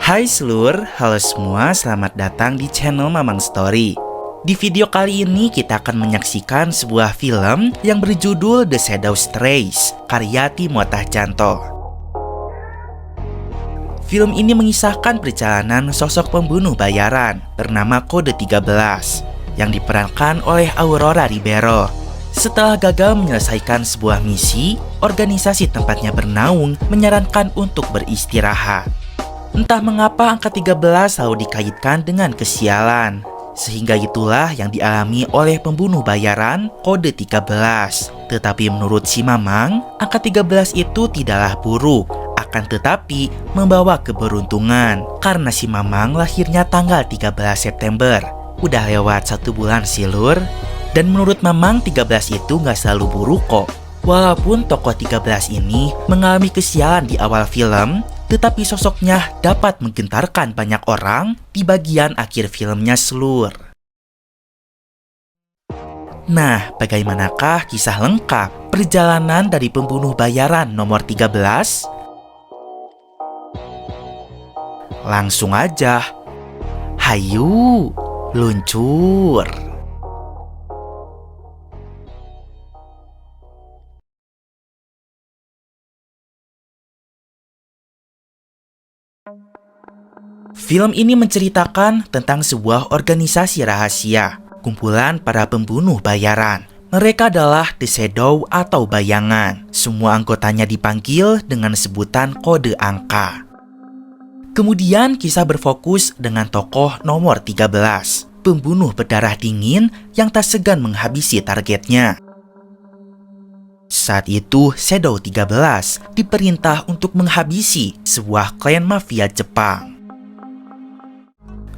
Hai seluruh, halo semua, selamat datang di channel Mamang Story. Di video kali ini kita akan menyaksikan sebuah film yang berjudul The Shadow Strays, karya Timothy Canto. Film ini mengisahkan perjalanan sosok pembunuh bayaran bernama Kode 13 yang diperankan oleh Aurora Ribeiro. Setelah gagal menyelesaikan sebuah misi, organisasi tempatnya bernaung menyarankan untuk beristirahat. Entah mengapa angka 13 selalu dikaitkan dengan kesialan, sehingga itulah yang dialami oleh pembunuh bayaran Kode 13. Tetapi menurut si Mamang, angka 13 itu tidaklah buruk, akan tetapi membawa keberuntungan. Karena si Mamang lahirnya tanggal 13 September. Udah lewat 1 bulan sih lur. Dan menurut Mamang 13 itu gak selalu buruk kok. Walaupun tokoh 13 ini mengalami kesialan di awal film, tetapi sosoknya dapat menggentarkan banyak orang di bagian akhir filmnya seluruh. Nah, bagaimanakah kisah lengkap perjalanan dari pembunuh bayaran nomor 13? Langsung aja. Hayu, luncur. Film ini menceritakan tentang sebuah organisasi rahasia, kumpulan para pembunuh bayaran. Mereka adalah The Shadow atau bayangan. Semua anggotanya dipanggil dengan sebutan kode angka. Kemudian kisah berfokus dengan tokoh nomor 13, pembunuh berdarah dingin yang tak segan menghabisi targetnya. Saat itu, Shadow 13 diperintah untuk menghabisi sebuah klan mafia Jepang.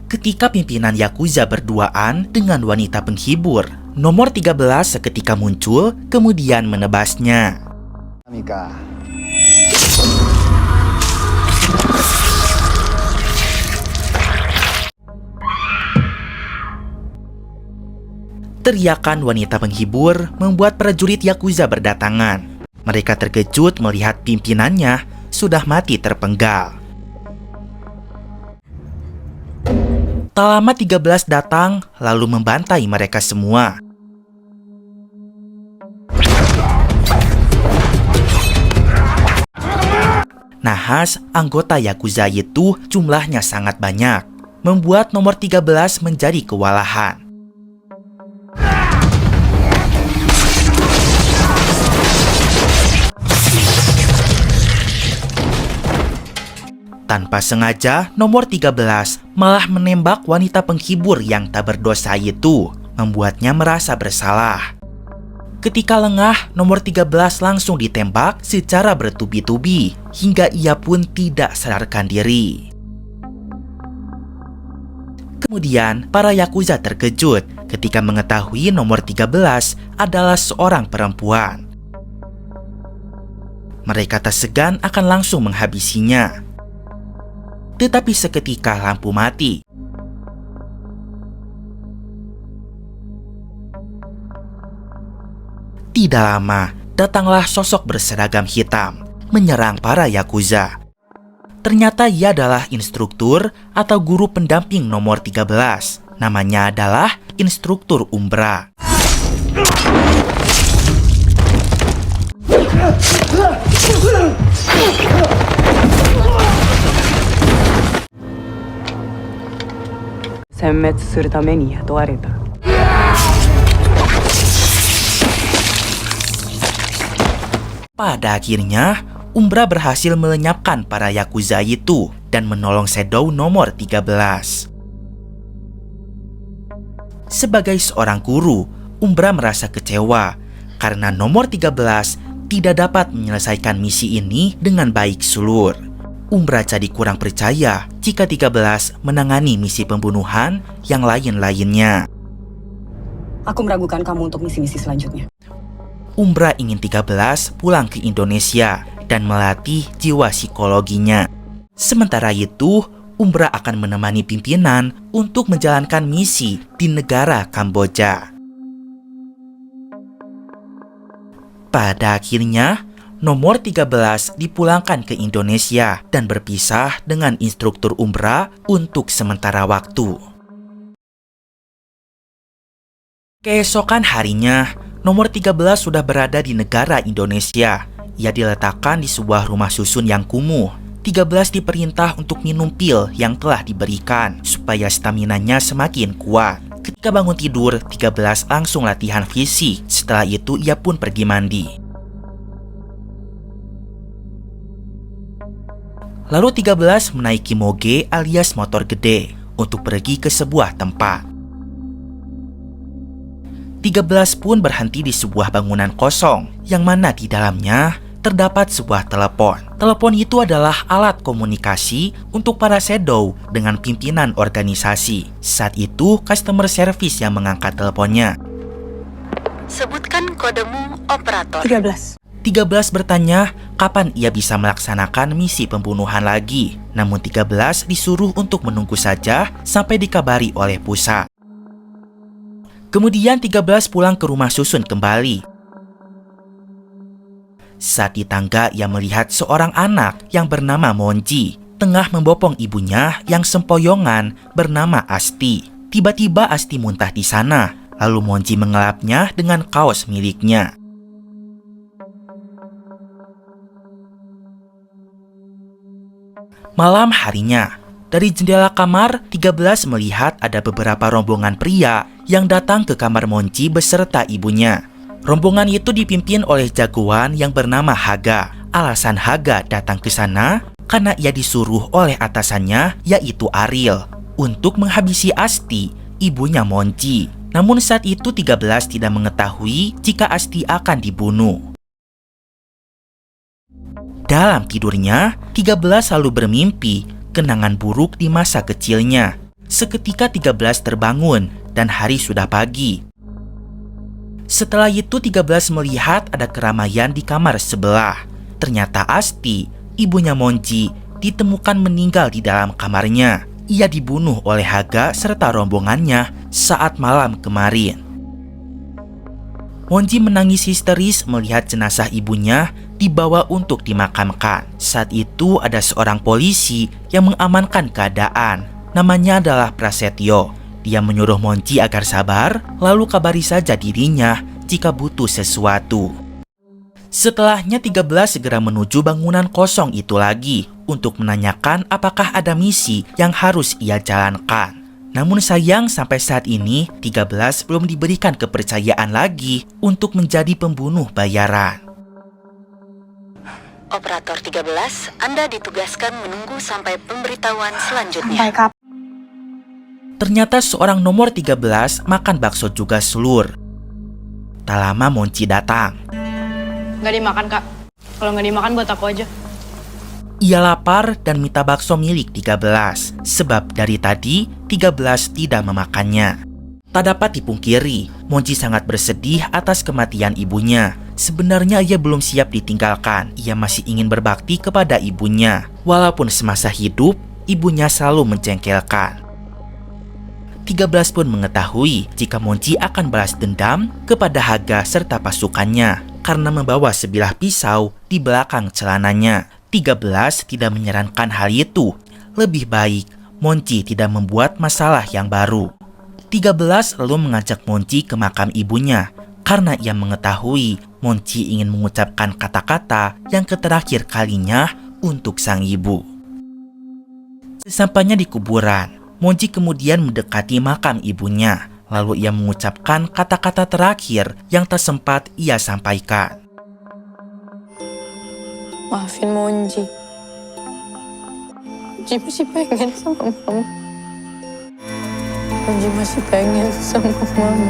Ketika pimpinan Yakuza berduaan dengan wanita penghibur, nomor 13 seketika muncul, kemudian menebasnya. Mika. Teriakan wanita penghibur membuat prajurit Yakuza berdatangan. Mereka terkejut melihat pimpinannya sudah mati terpenggal. Tak lama 13 datang lalu membantai mereka semua. Nahas, anggota Yakuza itu jumlahnya sangat banyak, membuat nomor 13 menjadi kewalahan. Tanpa sengaja, nomor 13 malah menembak wanita penghibur yang tak berdosa itu, membuatnya merasa bersalah. Ketika lengah, nomor 13 langsung ditembak secara bertubi-tubi, hingga ia pun tidak sadarkan diri. Kemudian, para Yakuza terkejut ketika mengetahui nomor 13 adalah seorang perempuan. Mereka tak segan akan langsung menghabisinya. Tetapi seketika lampu mati. Tidak lama, datanglah sosok berseragam hitam, menyerang para Yakuza. Ternyata ia adalah instruktur atau guru pendamping nomor 13. Namanya adalah Instruktur Umbra. Pada akhirnya, Umbra berhasil melenyapkan para Yakuza itu dan menolong Shadow nomor 13. Sebagai seorang guru, Umbra merasa kecewa karena nomor 13 tidak dapat menyelesaikan misi ini dengan baik sulur. Umbra jadi kurang percaya jika 13 menangani misi pembunuhan yang lain-lainnya. Aku meragukan kamu untuk misi-misi selanjutnya. Umbra ingin 13 pulang ke Indonesia dan melatih jiwa psikologinya. Sementara itu, Umbra akan menemani pimpinan untuk menjalankan misi di negara Kamboja. Pada akhirnya, Nomor 13 dipulangkan ke Indonesia dan berpisah dengan instruktur umrah untuk sementara waktu. Keesokan harinya, nomor 13 sudah berada di negara Indonesia. Ia diletakkan di sebuah rumah susun yang kumuh. 13 diperintah untuk minum pil yang telah diberikan supaya staminanya semakin kuat. Ketika bangun tidur, 13 langsung latihan fisik. Setelah itu ia pun pergi mandi. Lalu 13 menaiki moge alias motor gede untuk pergi ke sebuah tempat. 13 pun berhenti di sebuah bangunan kosong yang mana di dalamnya terdapat sebuah telepon. Telepon itu adalah alat komunikasi untuk para shadow dengan pimpinan organisasi. Saat itu, customer service yang mengangkat teleponnya. Sebutkan kodemu, operator. 13. 13 bertanya kapan ia bisa melaksanakan misi pembunuhan lagi. Namun 13 disuruh untuk menunggu saja sampai dikabari oleh pusat. Kemudian 13 pulang ke rumah susun kembali. Saat di tangga ia melihat seorang anak yang bernama Monji tengah membopong ibunya yang sempoyongan bernama Asti. Tiba-tiba Asti muntah di sana, lalu Monji mengelapnya dengan kaos miliknya. Malam harinya, dari jendela kamar, 13 melihat ada beberapa rombongan pria yang datang ke kamar Monji beserta ibunya. Rombongan itu dipimpin oleh jagoan yang bernama Haga. Alasan Haga datang ke sana karena ia disuruh oleh atasannya, yaitu Ariel, untuk menghabisi Asti, ibunya Monji. Namun saat itu 13 tidak mengetahui jika Asti akan dibunuh. Dalam tidurnya, 13 selalu bermimpi kenangan buruk di masa kecilnya. Seketika 13 terbangun dan hari sudah pagi. Setelah itu 13 melihat ada keramaian di kamar sebelah. Ternyata Asti, ibunya Monji, ditemukan meninggal di dalam kamarnya. Ia dibunuh oleh Haga serta rombongannya saat malam kemarin. Monji menangis histeris melihat jenazah ibunya dibawa untuk dimakamkan. Saat itu ada seorang polisi yang mengamankan keadaan. Namanya adalah Prasetyo. Dia menyuruh Monji agar sabar, lalu kabari saja dirinya jika butuh sesuatu. Setelahnya 13 segera menuju bangunan kosong itu lagi untuk menanyakan apakah ada misi yang harus ia jalankan. Namun sayang sampai saat ini 13 belum diberikan kepercayaan lagi untuk menjadi pembunuh bayaran. Operator 13, Anda ditugaskan menunggu sampai pemberitahuan selanjutnya. Sampai kapan? Ternyata seorang nomor 13 makan bakso juga selur. Tak lama Monji datang. Nggak dimakan, Kak. Kalau nggak dimakan buat aku aja. Ia lapar dan minta bakso milik 13, sebab dari tadi 13 tidak memakannya. Tak dapat dipungkiri, Monji sangat bersedih atas kematian ibunya. Sebenarnya ia belum siap ditinggalkan. Ia masih ingin berbakti kepada ibunya. Walaupun semasa hidup, ibunya selalu menjengkelkan. 13 pun mengetahui jika Monji akan balas dendam kepada Haga serta pasukannya karena membawa sebilah pisau di belakang celananya. 13 tidak menyarankan hal itu. Lebih baik Monji tidak membuat masalah yang baru. 13 lalu mengajak Monji ke makam ibunya karena ia mengetahui Monji ingin mengucapkan kata-kata yang terakhir kalinya untuk sang ibu. Sesampainya di kuburan, Monji kemudian mendekati makam ibunya. Lalu ia mengucapkan kata-kata terakhir yang tak sempat ia sampaikan. Maafin Monji. Monji masih pengen sama mama. Monji masih pengen sama mama.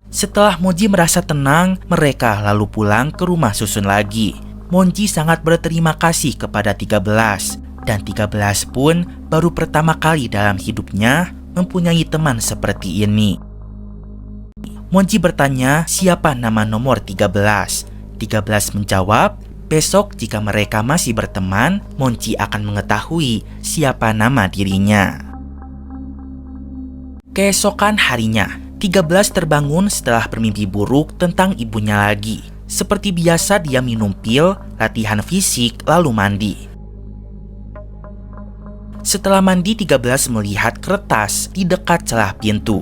Setelah Monji merasa tenang, mereka lalu pulang ke rumah susun lagi. Monji sangat berterima kasih kepada 13. Dan 13 pun baru pertama kali dalam hidupnya mempunyai teman seperti ini. Monji bertanya siapa nama nomor 13. 13 menjawab, besok jika mereka masih berteman, Monji akan mengetahui siapa nama dirinya. Keesokan harinya, 13 terbangun setelah bermimpi buruk tentang ibunya lagi. Seperti biasa dia minum pil, latihan fisik, lalu mandi. Setelah mandi, 13 melihat kertas di dekat celah pintu.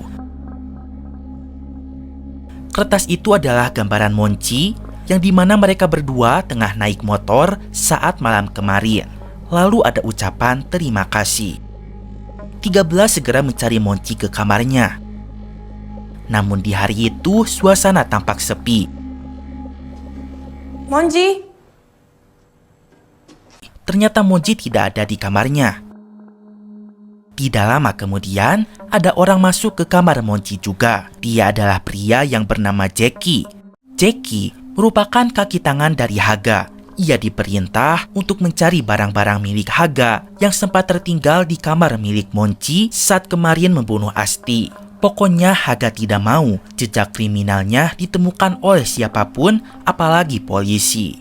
Kertas itu adalah gambaran Monci yang dimana mereka berdua tengah naik motor saat malam kemarin. Lalu ada ucapan terima kasih. 13 segera mencari Monci ke kamarnya. Namun di hari itu suasana tampak sepi. Monji, Ternyata Monci tidak ada di kamarnya. Tidak lama kemudian, ada orang masuk ke kamar Monci juga. Dia adalah pria yang bernama Jackie. Jackie merupakan kaki tangan dari Haga. Ia diperintah untuk mencari barang-barang milik Haga yang sempat tertinggal di kamar milik Monci saat kemarin membunuh Asti. Pokoknya Haga tidak mau jejak kriminalnya ditemukan oleh siapapun, apalagi polisi.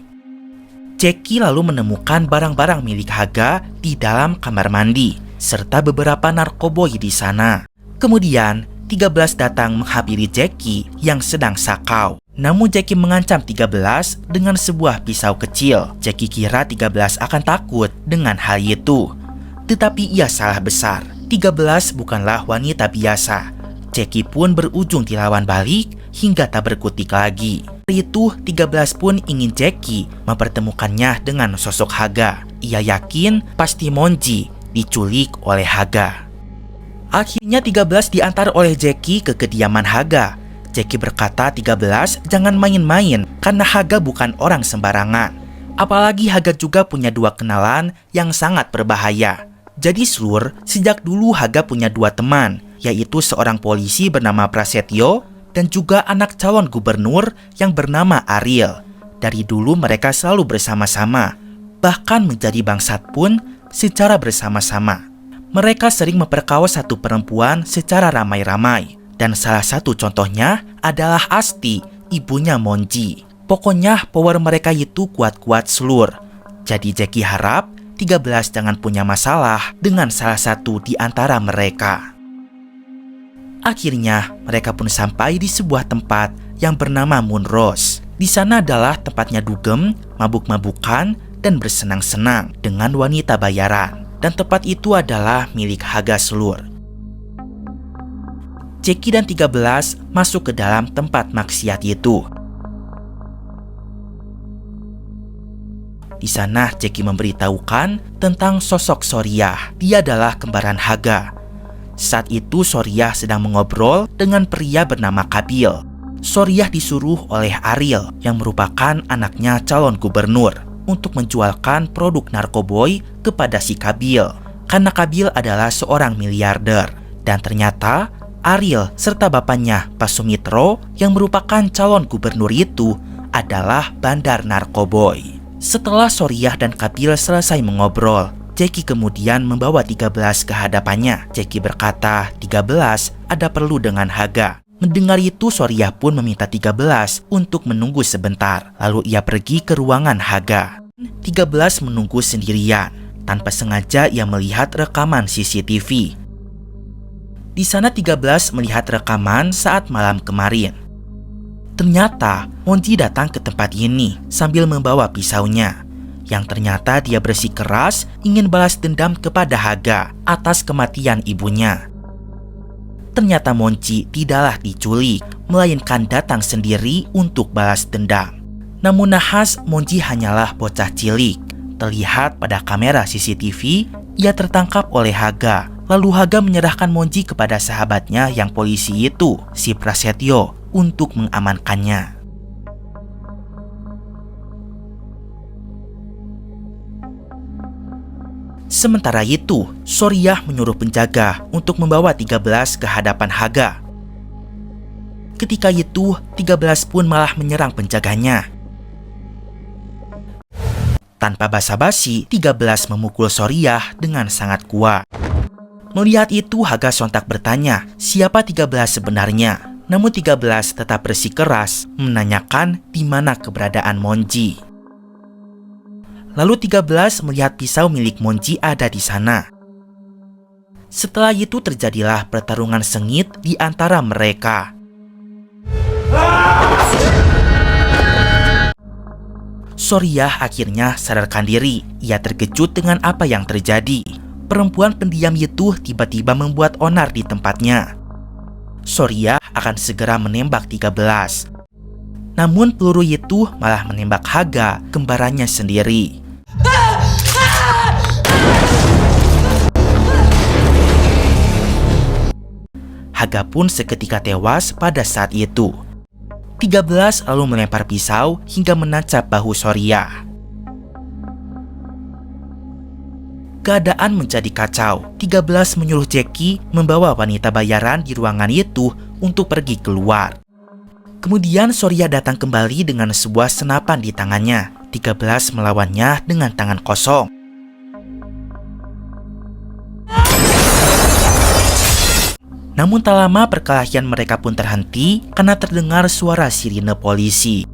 Jackie lalu menemukan barang-barang milik Haga di dalam kamar mandi, serta beberapa narkoboy di sana. Kemudian, 13 datang menghampiri Jackie yang sedang sakau. Namun Jackie mengancam 13 dengan sebuah pisau kecil. Jackie kira 13 akan takut dengan hal itu. Tetapi ia salah besar. 13 bukanlah wanita biasa. Jackie pun berujung dilawan balik hingga tak berkutik lagi. Hari itu 13 pun ingin Jackie mempertemukannya dengan sosok Haga. Ia yakin pasti Monci diculik oleh Haga. Akhirnya 13 diantar oleh Jackie ke kediaman Haga. Jackie berkata 13 jangan main-main karena Haga bukan orang sembarangan. Apalagi Haga juga punya dua kenalan yang sangat berbahaya. Jadi Slur, sejak dulu Haga punya dua teman, yaitu seorang polisi bernama Prasetyo dan juga anak calon gubernur yang bernama Ariel. Dari dulu mereka selalu bersama-sama, bahkan menjadi bangsat pun secara bersama-sama. Mereka sering memperkaos satu perempuan secara ramai-ramai. Dan salah satu contohnya adalah Asti, ibunya Monci. Pokoknya power mereka itu kuat-kuat Slur. Jadi Jackie harap 13 jangan punya masalah dengan salah satu di antara mereka. Akhirnya mereka pun sampai di sebuah tempat yang bernama Moon Rose. Di sana adalah tempatnya dugem, mabuk-mabukan, dan bersenang-senang dengan wanita bayaran. Dan tempat itu adalah milik Haga Slur. Jackie dan 13 masuk ke dalam tempat maksiat itu. Di sana Jackie memberitahukan tentang sosok Soriah. Dia adalah kembaran Haga. Saat itu Soriah sedang mengobrol dengan pria bernama Kabil. Soriah disuruh oleh Ariel yang merupakan anaknya calon gubernur untuk menjualkan produk narkoboy kepada si Kabil. Karena Kabil adalah seorang miliarder. Dan ternyata Ariel serta bapaknya Pak Sumitro yang merupakan calon gubernur itu adalah bandar narkoboy. Setelah Soriah dan Kabil selesai mengobrol, Jackie kemudian membawa 13 ke hadapannya. Jackie berkata 13 ada perlu dengan Haga. Mendengar itu Soriah pun meminta 13 untuk menunggu sebentar. Lalu ia pergi ke ruangan Haga. 13 menunggu sendirian. Tanpa sengaja ia melihat rekaman CCTV. Di sana 13 melihat rekaman saat malam kemarin. Ternyata Monci datang ke tempat ini sambil membawa pisaunya. Yang ternyata dia bersikeras ingin balas dendam kepada Haga atas kematian ibunya. Ternyata Monci tidaklah diculik, melainkan datang sendiri untuk balas dendam. Namun nahas Monci hanyalah bocah cilik. Terlihat pada kamera CCTV, ia tertangkap oleh Haga. Lalu Haga menyerahkan Monci kepada sahabatnya yang polisi itu, si Prasetyo, untuk mengamankannya. Sementara itu, Soriah menyuruh penjaga untuk membawa 13 ke hadapan Haga. Ketika itu, 13 pun malah menyerang penjaganya. Tanpa basa-basi, 13 memukul Soriah dengan sangat kuat. Melihat itu, Haga sontak bertanya, siapa 13 sebenarnya? Namun 13 tetap bersikeras menanyakan di mana keberadaan Monci. Lalu 13 melihat pisau milik Monci ada di sana. Setelah itu terjadilah pertarungan sengit di antara mereka. Soriah akhirnya sadarkan diri. Ia terkejut dengan apa yang terjadi. Perempuan pendiam itu tiba-tiba membuat onar di tempatnya. Soriah akan segera menembak 13. Namun peluru itu malah menembak Haga, kembarannya sendiri. Haga pun seketika tewas pada saat itu. 13 lalu melempar pisau hingga menancap bahu Soriah. Keadaan menjadi kacau. 13 menyuruh Jackie membawa wanita bayaran di ruangan itu untuk pergi keluar. Kemudian Soriah datang kembali dengan sebuah senapan di tangannya. 13 melawannya dengan tangan kosong. Namun tak lama perkelahian mereka pun terhenti karena terdengar suara sirine polisi.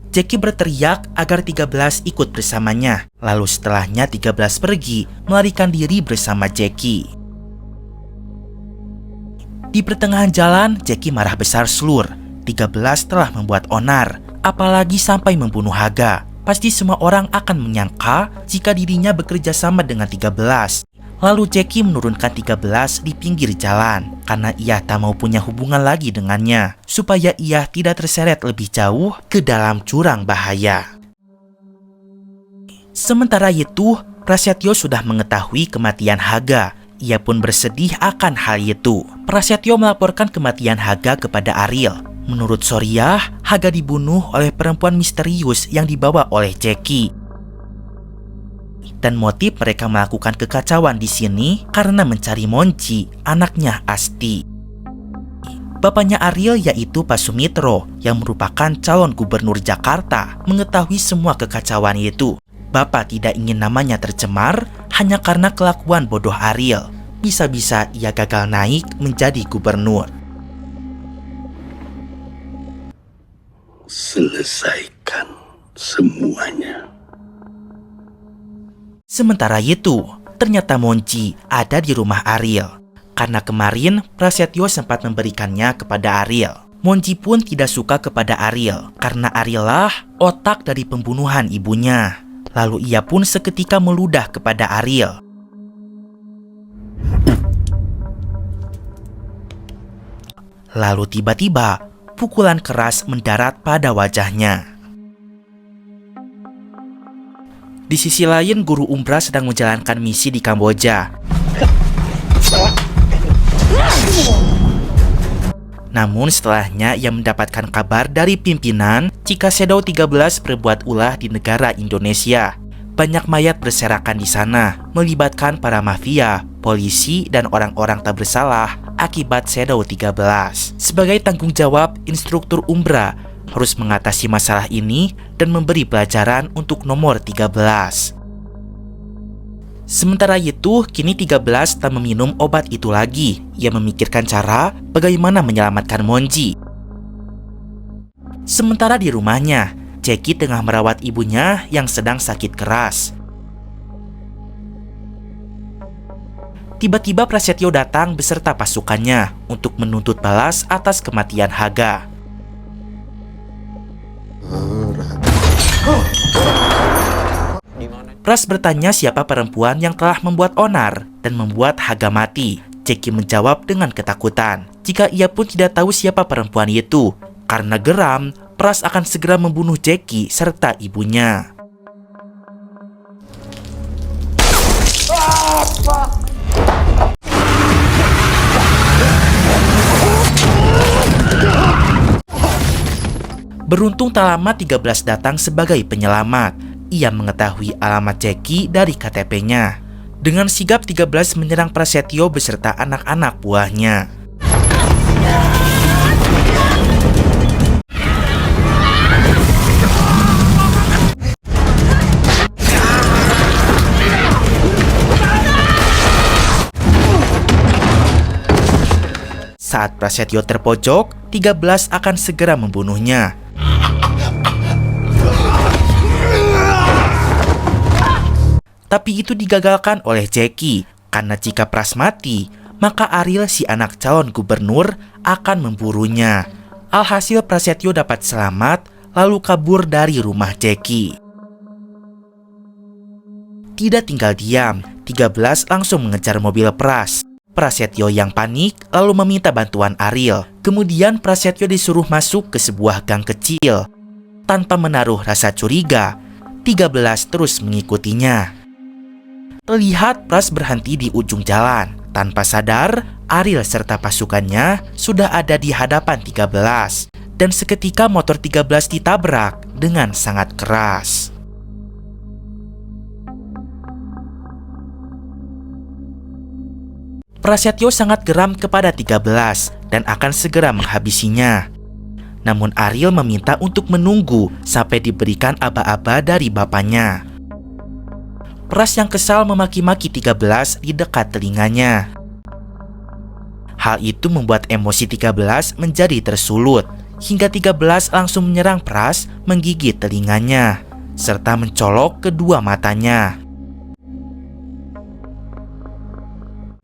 Jackie berteriak agar 13 ikut bersamanya. Lalu setelahnya 13 pergi melarikan diri bersama Jackie. Di pertengahan jalan, Jackie marah besar selur. 13 telah membuat onar, apalagi sampai membunuh Haga. Pasti semua orang akan menyangka jika dirinya bekerja sama dengan 13. Lalu Jackie menurunkan 13 di pinggir jalan karena ia tak mau punya hubungan lagi dengannya, supaya ia tidak terseret lebih jauh ke dalam jurang bahaya. Sementara itu, Prasetyo sudah mengetahui kematian Haga. Ia pun bersedih akan hal itu. Prasetyo melaporkan kematian Haga kepada Ariel. Menurut Soriah, Haga dibunuh oleh perempuan misterius yang dibawa oleh Jackie. Dan motif mereka melakukan kekacauan di sini karena mencari Monci, anaknya Asti. Bapaknya Ariel yaitu Pak Sumitro yang merupakan calon gubernur Jakarta mengetahui semua kekacauan itu. Bapak tidak ingin namanya tercemar hanya karena kelakuan bodoh Ariel. Bisa-bisa ia gagal naik menjadi gubernur. Selesaikan semuanya. Sementara itu, ternyata Monci ada di rumah Ariel. Karena kemarin Prasetyo sempat memberikannya kepada Ariel. Monci pun tidak suka kepada Ariel karena Ariel lah otak dari pembunuhan ibunya. Lalu ia pun seketika meludah kepada Ariel. Lalu tiba-tiba pukulan keras mendarat pada wajahnya. Di sisi lain, guru Umbra sedang menjalankan misi di Kamboja. Namun setelahnya ia mendapatkan kabar dari pimpinan jika Shadow 13 berbuat ulah di negara Indonesia. Banyak mayat berserakan di sana, melibatkan para mafia, polisi, dan orang-orang tak bersalah akibat Shadow 13. Sebagai tanggung jawab, instruktur Umbra harus mengatasi masalah ini dan memberi pelajaran untuk nomor 13. Sementara itu, kini 13 tak meminum obat itu lagi. Ia memikirkan cara bagaimana menyelamatkan Monci. Sementara di rumahnya, Jackie tengah merawat ibunya yang sedang sakit keras. Tiba-tiba Prasetyo datang beserta pasukannya untuk menuntut balas atas kematian Haga. Pras bertanya siapa perempuan yang telah membuat onar dan membuat Haga mati. Jackie menjawab dengan ketakutan jika ia pun tidak tahu siapa perempuan itu. Karena geram, Pras akan segera membunuh Jackie serta ibunya. Beruntung tak lama 13 datang sebagai penyelamat. Ia mengetahui alamat Jackie dari KTP-nya. Dengan sigap 13 menyerang Prasetyo beserta anak-anak buahnya. Saat Prasetyo terpojok, 13 akan segera membunuhnya. Tapi itu digagalkan oleh Jackie, karena jika Pras mati, maka Ariel si anak calon gubernur akan memburunya. Alhasil Prasetyo dapat selamat lalu kabur dari rumah Jackie. Tidak tinggal diam, 13 langsung mengejar mobil Pras. Prasetyo yang panik lalu meminta bantuan Ariel. Kemudian Prasetyo disuruh masuk ke sebuah gang kecil. Tanpa menaruh rasa curiga, 13 terus mengikutinya. Terlihat Pras berhenti di ujung jalan. Tanpa sadar, Ariel serta pasukannya sudah ada di hadapan 13. Dan seketika motor 13 ditabrak dengan sangat keras. Prasetyo sangat geram kepada 13 dan akan segera menghabisinya. Namun Ariel meminta untuk menunggu sampai diberikan aba-aba dari bapaknya. Pras yang kesal memaki-maki 13 di dekat telinganya. Hal itu membuat emosi 13 menjadi tersulut, hingga 13 langsung menyerang Pras, menggigit telinganya, serta mencolok kedua matanya.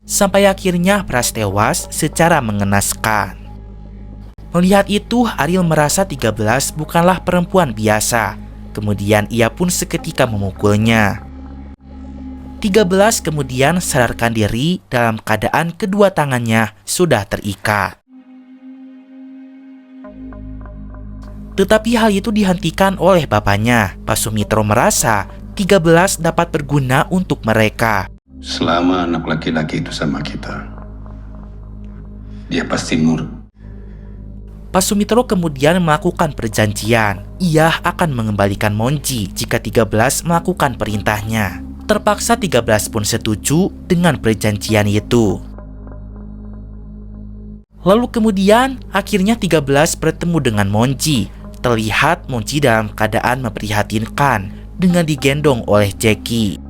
Sampai akhirnya Pras tewas secara mengenaskan. Melihat itu, Ariel merasa 13 bukanlah perempuan biasa. Kemudian ia pun seketika memukulnya. 13 kemudian sadarkan diri dalam keadaan kedua tangannya sudah terikat. Tetapi hal itu dihentikan oleh bapaknya. Pak Sumitro merasa 13 dapat berguna untuk mereka. Selama anak laki-laki itu sama kita, dia pasti nurut. Pak Sumitro kemudian melakukan perjanjian. Ia akan mengembalikan Monji jika 13 melakukan perintahnya. Terpaksa 13 pun setuju dengan perjanjian itu. Lalu kemudian akhirnya 13 bertemu dengan Monji. Terlihat Monji dalam keadaan memprihatinkan dengan digendong oleh Jackie.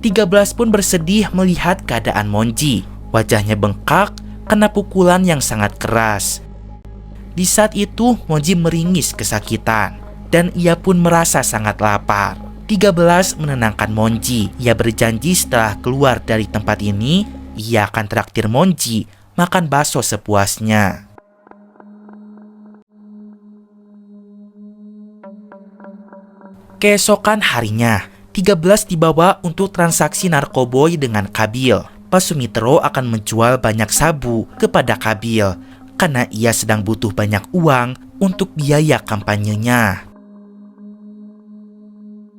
13 pun bersedih melihat keadaan Monji. Wajahnya bengkak kena pukulan yang sangat keras. Di saat itu Monji meringis kesakitan dan ia pun merasa sangat lapar. 13 menenangkan Monji. Ia berjanji setelah keluar dari tempat ini, ia akan traktir Monji makan bakso sepuasnya. Keesokan harinya, 13 dibawa untuk transaksi narkoboy dengan Kabil. Pak Sumitro akan menjual banyak sabu kepada Kabil karena ia sedang butuh banyak uang untuk biaya kampanyenya.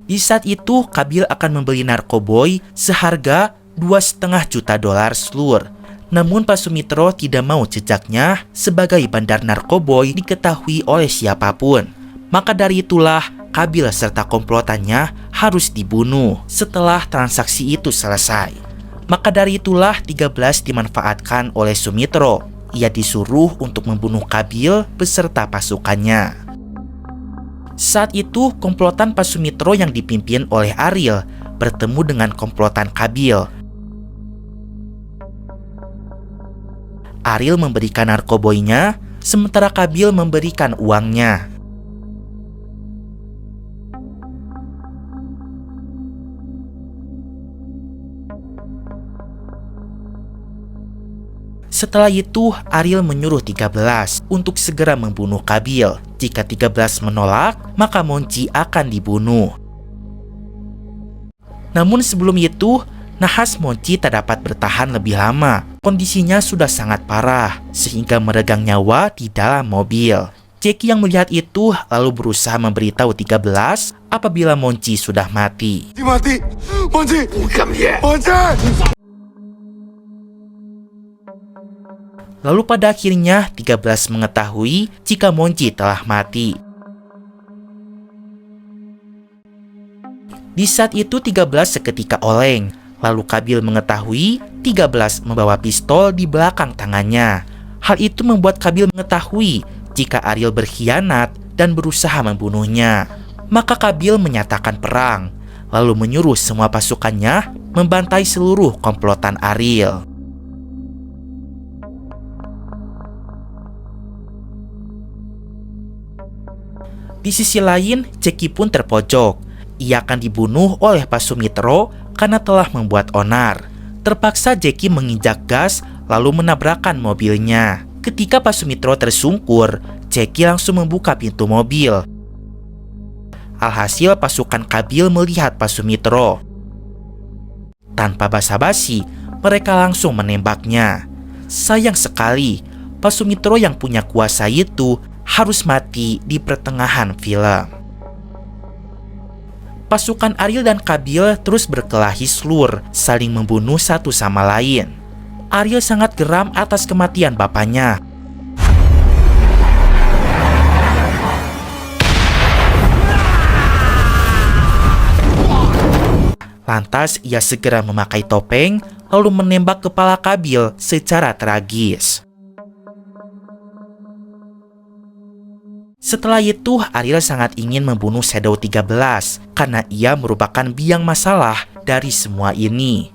Di saat itu, Kabil akan membeli narkoboy seharga $2,5 juta seluruh. Namun Pak Sumitro tidak mau jejaknya sebagai bandar narkoboy diketahui oleh siapapun. Maka dari itulah Kabil serta komplotannya harus dibunuh setelah transaksi itu selesai. Maka dari itulah 13 dimanfaatkan oleh Sumitro. Ia disuruh untuk membunuh Kabil beserta pasukannya. Saat itu komplotan Pak Sumitro yang dipimpin oleh Ariel bertemu dengan komplotan Kabil. Ariel memberikan narkoboynya, sementara Kabil memberikan uangnya. Setelah itu, Ariel menyuruh 13 untuk segera membunuh Kabil. Jika 13 menolak, maka Monji akan dibunuh. Namun sebelum itu, nahas Monji tak dapat bertahan lebih lama. Kondisinya sudah sangat parah, sehingga meregang nyawa di dalam mobil. Jackie yang melihat itu lalu berusaha memberitahu 13 apabila Monji sudah mati. Mati, Monji, Monji. Lalu pada akhirnya 13 mengetahui jika Monji telah mati. Di saat itu 13 seketika oleng. Lalu Kabil mengetahui 13 membawa pistol di belakang tangannya. Hal itu membuat Kabil mengetahui jika Ariel berkhianat dan berusaha membunuhnya. Maka Kabil menyatakan perang, lalu menyuruh semua pasukannya membantai seluruh komplotan Ariel. Di sisi lain, Jackie pun terpojok. Ia akan dibunuh oleh Pak Sumitro karena telah membuat onar. Terpaksa Jackie menginjak gas lalu menabrakkan mobilnya. Ketika Pak Sumitro tersungkur, Jackie langsung membuka pintu mobil. Alhasil pasukan Kabil melihat Pak Sumitro. Tanpa basa-basi, mereka langsung menembaknya. Sayang sekali, Pak Sumitro yang punya kuasa itu harus mati di pertengahan film. Pasukan Ariel dan Kabil terus berkelahi slur, saling membunuh satu sama lain. Ariel sangat geram atas kematian bapaknya. Lantas ia segera memakai topeng lalu menembak kepala Kabil secara tragis. Setelah itu, Ariel sangat ingin membunuh Shadow 13 karena ia merupakan biang masalah dari semua ini.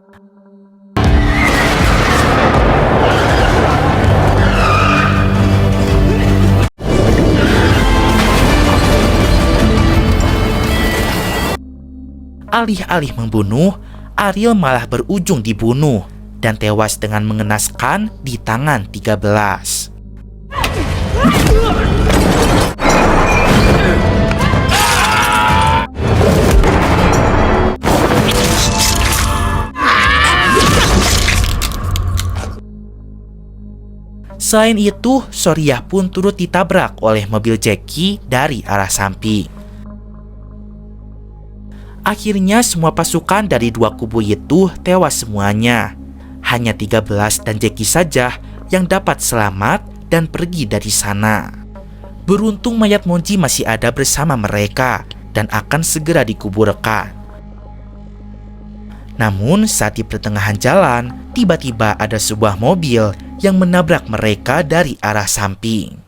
Alih-alih membunuh, Ariel malah berujung dibunuh dan tewas dengan mengenaskan di tangan 13. Selain itu, Soriah pun turut ditabrak oleh mobil Jackie dari arah samping. Akhirnya semua pasukan dari dua kubu itu tewas semuanya. Hanya 13 dan Jackie saja yang dapat selamat dan pergi dari sana. Beruntung mayat Monji masih ada bersama mereka dan akan segera dikuburkan. Namun saat di pertengahan jalan, tiba-tiba ada sebuah mobil yang menabrak mereka dari arah samping.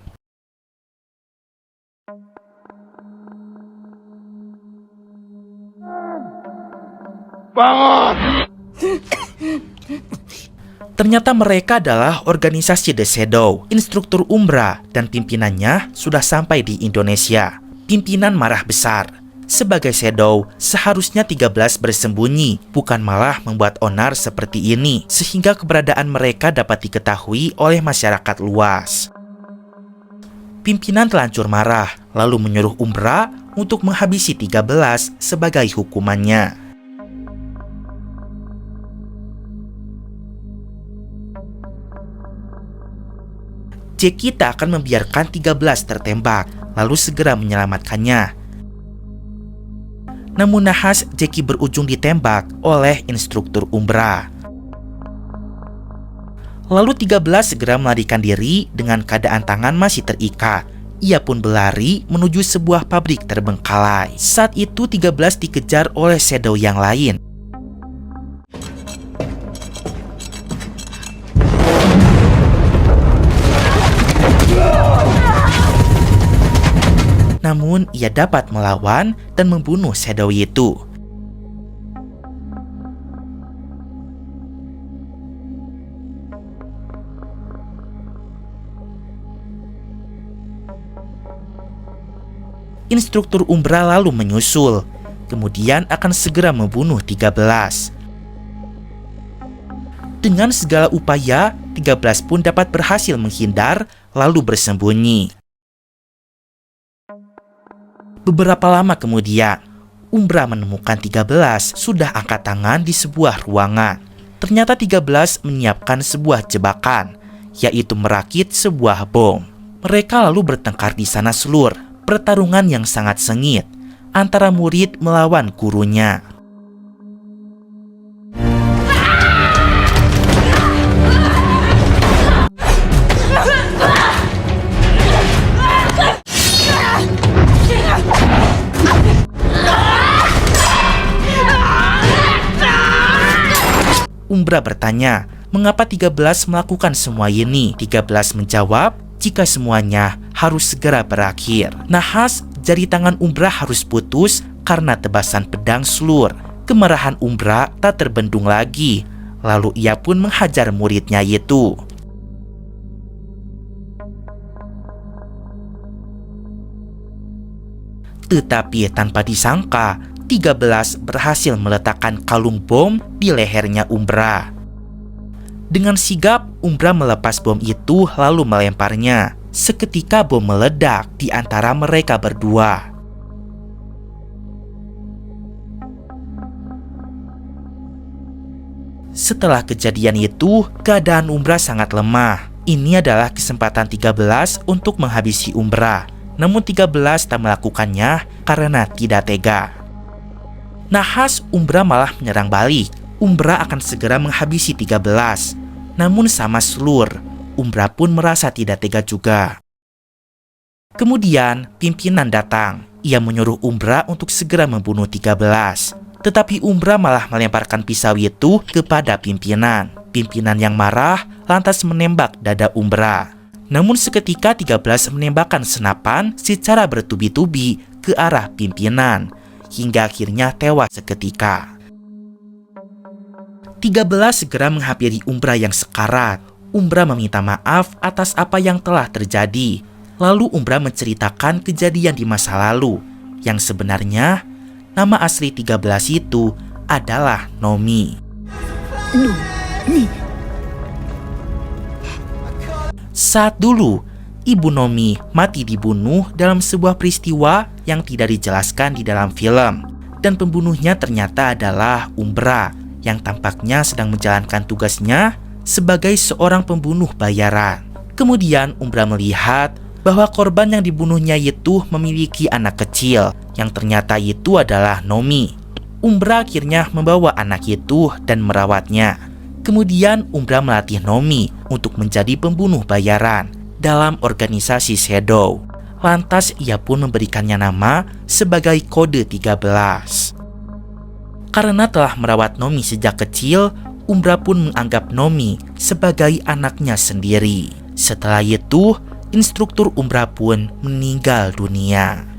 Ternyata mereka adalah organisasi The Shadow. Instruktur Umbra dan pimpinannya sudah sampai di Indonesia. Pimpinan marah besar. Sebagai Shadow, seharusnya 13 bersembunyi, bukan malah membuat onar seperti ini, sehingga keberadaan mereka dapat diketahui oleh masyarakat luas. Pimpinan terlanjur marah, lalu menyuruh Umbra untuk menghabisi 13 sebagai hukumannya. Jackie tak akan membiarkan 13 tertembak, lalu segera menyelamatkannya. Namun nahas Jackie berujung ditembak oleh instruktur Umbra. Lalu 13 segera melarikan diri dengan keadaan tangan masih terikat. Ia pun berlari menuju sebuah pabrik terbengkalai. Saat itu 13 dikejar oleh Shadow yang lain. Namun ia dapat melawan dan membunuh Shadow itu. Instruktur Umbra lalu menyusul, kemudian akan segera membunuh 13. Dengan segala upaya, 13 pun dapat berhasil menghindar lalu bersembunyi. Beberapa lama kemudian, Umbra menemukan 13 sudah angkat tangan di sebuah ruangan. Ternyata 13 menyiapkan sebuah jebakan, yaitu merakit sebuah bom. Mereka lalu bertengkar di sana selur, pertarungan yang sangat sengit antara murid melawan gurunya. Umbra bertanya, mengapa 13 melakukan semua ini? 13 menjawab, jika semuanya harus segera berakhir. Nahas, jari tangan Umbra harus putus karena tebasan pedang slur. Kemarahan Umbra tak terbendung lagi, lalu ia pun menghajar muridnya itu. Tetapi tanpa disangka, 13 berhasil meletakkan kalung bom di lehernya Umbra. Dengan sigap, Umbra melepas bom itu lalu melemparnya. Seketika bom meledak di antara mereka berdua. Setelah kejadian itu, keadaan Umbra sangat lemah. Ini adalah kesempatan 13 untuk menghabisi Umbra. Namun 13 tak melakukannya karena tidak tega. Nahas Umbra malah menyerang balik. Umbra akan segera menghabisi 13. Namun sama Slur, Umbra pun merasa tidak tega juga. Kemudian pimpinan datang. Ia menyuruh Umbra untuk segera membunuh 13. Tetapi Umbra malah melemparkan pisau itu kepada pimpinan. Pimpinan yang marah lantas menembak dada Umbra. Namun seketika 13 menembakkan senapan secara bertubi-tubi ke arah pimpinan, hingga akhirnya tewas seketika. 13 segera menghampiri Umbra yang sekarat. Umbra meminta maaf atas apa yang telah terjadi. Lalu Umbra menceritakan kejadian di masa lalu, yang sebenarnya nama asli 13 itu adalah Nomi. Saat dulu, Ibu Nomi mati dibunuh dalam sebuah peristiwa yang tidak dijelaskan di dalam film. Dan pembunuhnya ternyata adalah Umbra yang tampaknya sedang menjalankan tugasnya sebagai seorang pembunuh bayaran. Kemudian Umbra melihat bahwa korban yang dibunuhnya itu memiliki anak kecil yang ternyata itu adalah Nomi. Umbra akhirnya membawa anak itu dan merawatnya. Kemudian Umbra melatih Nomi untuk menjadi pembunuh bayaran dalam organisasi Shadow. Lantas ia pun memberikannya nama sebagai Kode 13. Karena telah merawat Nomi sejak kecil, Umbra pun menganggap Nomi sebagai anaknya sendiri. Setelah itu, instruktur Umbra pun meninggal dunia.